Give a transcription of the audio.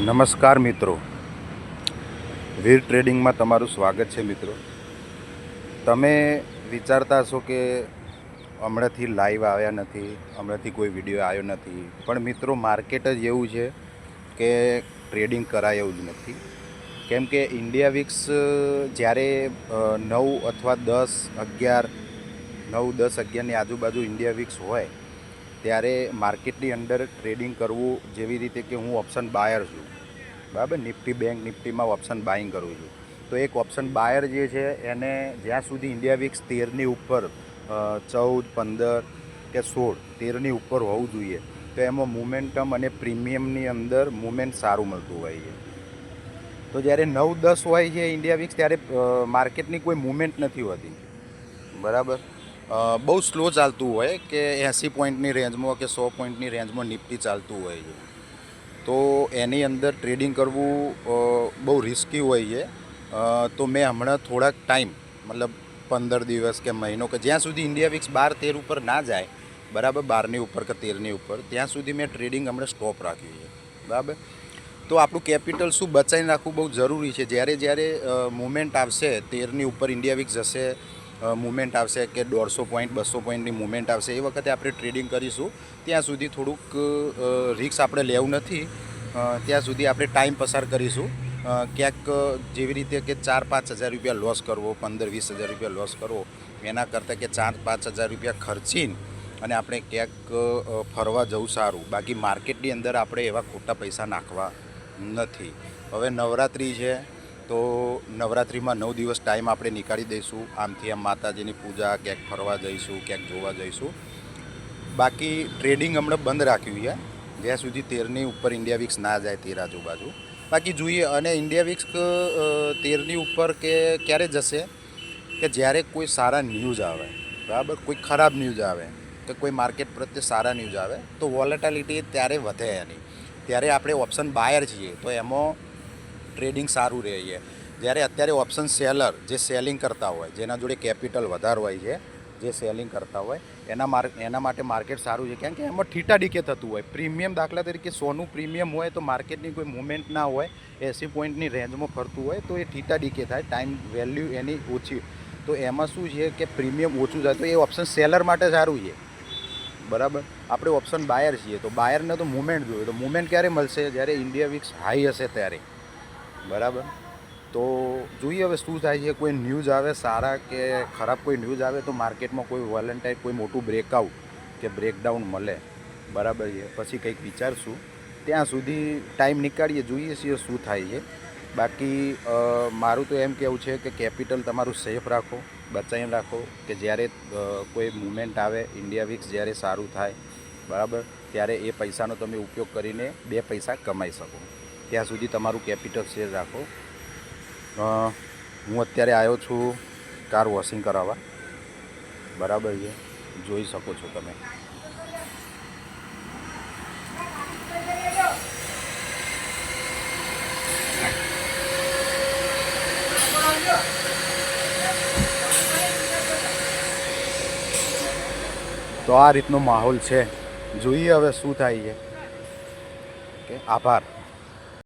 નમસ્કાર મિત્રો, વીર ટ્રેડિંગમાં તમારું સ્વાગત છે. મિત્રો, તમે વિચારતા હશો કે હમણાંથી લાઈવ આવ્યા નથી, હમણાંથી કોઈ વિડીયો આવ્યો નથી, પણ મિત્રો માર્કેટ જ એવું છે કે ટ્રેડિંગ કરાય એવું જ નથી. કેમ કે ઇન્ડિયા વિક્સ જ્યારે 9 અથવા 10-11ની આજુબાજુ ઇન્ડિયા વિક્સ હોય ત્યારે માર્કેટની અંદર ટ્રેડિંગ કરવું, જેવી રીતે કે હું ઓપ્શન બાયર છું, બરાબર, નિફ્ટી બેંક નિફ્ટીમાં ઓપ્શન બાઇંગ કરું છું, તો એક ઓપ્શન બાયર જે છે એને જ્યાં સુધી ઇન્ડિયા વિક્સ 13ની ઉપર 14, 15 કે 16, 13ની ઉપર હોવું જોઈએ, તો એમાં મોમેન્ટમ અને પ્રીમિયમની અંદર મુમેન્ટ સારું મળતું હોય છે. તો જ્યારે 9-10 હોય છે ઇન્ડિયા વિક્સ, ત્યારે માર્કેટની કોઈ મુમેન્ટ નથી હોતી, બરાબર. બહુ સ્લો ચાલતું હોય કે 80 પોઈન્ટની રેન્જમાં કે 100 પોઈન્ટની રેન્જમાં નિફ્ટી ચાલતું હોય છે. તો એની અંદર ટ્રેડિંગ કરવું બહુ રિસ્કી હોય છે. તો મેં હમણાં થોડાક ટાઈમ, મતલબ 15 દિવસ કે મહિનો, કે જ્યાં સુધી ઇન્ડિયા વિક્સ 12-13 ઉપર ના જાય, બરાબર, 12ની ઉપર કે 13ની ઉપર, ત્યાં સુધી મેં ટ્રેડિંગ હમણાં સ્ટોપ રાખ્યું છે, બરાબર. તો આપણું કેપિટલ શું બચાવીને રાખવું બહુ જરૂરી છે. જ્યારે મુમેન્ટ આવશે 13ની ઉપર ઇન્ડિયા વિક્સ જશે, મુમેન્ટ આવશે કે 150 પોઈન્ટ 200 પોઈન્ટની મુમેન્ટ આવશે, એ વખતે આપણે ટ્રેડિંગ કરીશું. ત્યાં સુધી થોડુંક રિસ્ક આપણે લેવું નથી, ત્યાં સુધી આપણે ટાઈમ પસાર કરીશું. ક્યાંક જેવી રીતે કે 4-5 હજાર રૂપિયા લોસ કરવો, 15-20 હજાર રૂપિયા લોસ કરવો, એના કરતાં કે 4-5 હજાર રૂપિયા ખર્ચીને અને આપણે ક્યાંક ફરવા જવું સારું. બાકી માર્કેટની અંદર આપણે એવા ખોટા પૈસા નાખવા નથી. હવે નવરાત્રિ છે, તો નવરાત્રિમાં 9 દિવસ ટાઈમ આપણે નીકાળી દઈશું. આમથી આમ માતાજીની પૂજા, ક્યાંક ફરવા જઈશું, ક્યાંક જોવા જઈશું. બાકી ટ્રેડિંગ હમણાં બંધ રાખ્યું છે જ્યાં સુધી 13ની ઉપર ઇન્ડિયા વિક્સ ના જાય, 13 આજુબાજુ. બાકી જોઈએ. અને ઇન્ડિયા વિક્સ 13ની ઉપર કે ક્યારે જશે, કે જ્યારે કોઈ સારા ન્યૂઝ આવે, બરાબર, કોઈ ખરાબ ન્યૂઝ આવે, કે કોઈ માર્કેટ પ્રત્યે સારા ન્યૂઝ આવે, તો વોલેટિલિટી ત્યારે વધે એની. ત્યારે આપણે ઓપ્શન બાયર છીએ, તો એમાં ટ્રેડિંગ સારું રહે છે. જ્યારે અત્યારે ઓપ્શન સેલર, જે સેલિંગ કરતા હોય, જેના જોડે કેપિટલ વધારે હોય છે, જે સેલિંગ કરતા હોય, એના માટે માર્કેટ સારું છે. કેમ કે એમાં ઠીટા ડીકે થતું હોય. પ્રીમિયમ, દાખલા તરીકે 100નું પ્રીમિયમ હોય તો માર્કેટની કોઈ મુવમેન્ટ ના હોય, 80 પોઈન્ટની રેન્જમાં ફરતું હોય, તો એ ઠીટા ડીકે થાય, ટાઈમ વેલ્યુ એની ઓછી. તો એમાં શું છે કે પ્રીમિયમ ઓછું થાય, તો એ ઓપ્શન સેલર માટે સારું છે, બરાબર. આપણે ઓપ્શન બાયર છીએ, તો બાયરને તો મુવમેન્ટ જોઈએ. તો મુવમેન્ટ ક્યારે મળશે? જ્યારે ઇન્ડિયા વિક્સ હાઈ હશે ત્યારે, બરાબર. તો જોઈએ હવે શું થાય છે. કોઈ ન્યૂઝ આવે સારા કે ખરાબ, કોઈ ન્યૂઝ આવે તો માર્કેટમાં કોઈ વોલેન્ટાઇર, કોઈ મોટું બ્રેકઆઉટ કે બ્રેકડાઉન મળે, બરાબર છે, પછી કંઈક વિચારશું. ત્યાં સુધી ટાઈમ નીકાળીએ, જોઈએ છીએ શું થાય છે. બાકી મારું તો એમ કહેવું છે કે કેપિટલ તમારું સેફ રાખો, બચાવીને રાખો, કે જ્યારે કોઈ મુવમેન્ટ આવે, ઇન્ડિયા વિક્સ જ્યારે સારું થાય, બરાબર, ત્યારે એ પૈસાનો તમે ઉપયોગ કરીને 2 પૈસા કમાઈ શકો. ત્યાં સુધી તમારું કેપિટલ સેફ રાખો. હું અત્યારે આવ્યો છું કાર વોશિંગ કરાવવા, બરાબર છે, જોઈ શકો છો તમે. તો આ રીતનો માહોલ છે. જોઈએ હવે શું થાય છે. ઓકે, આભાર.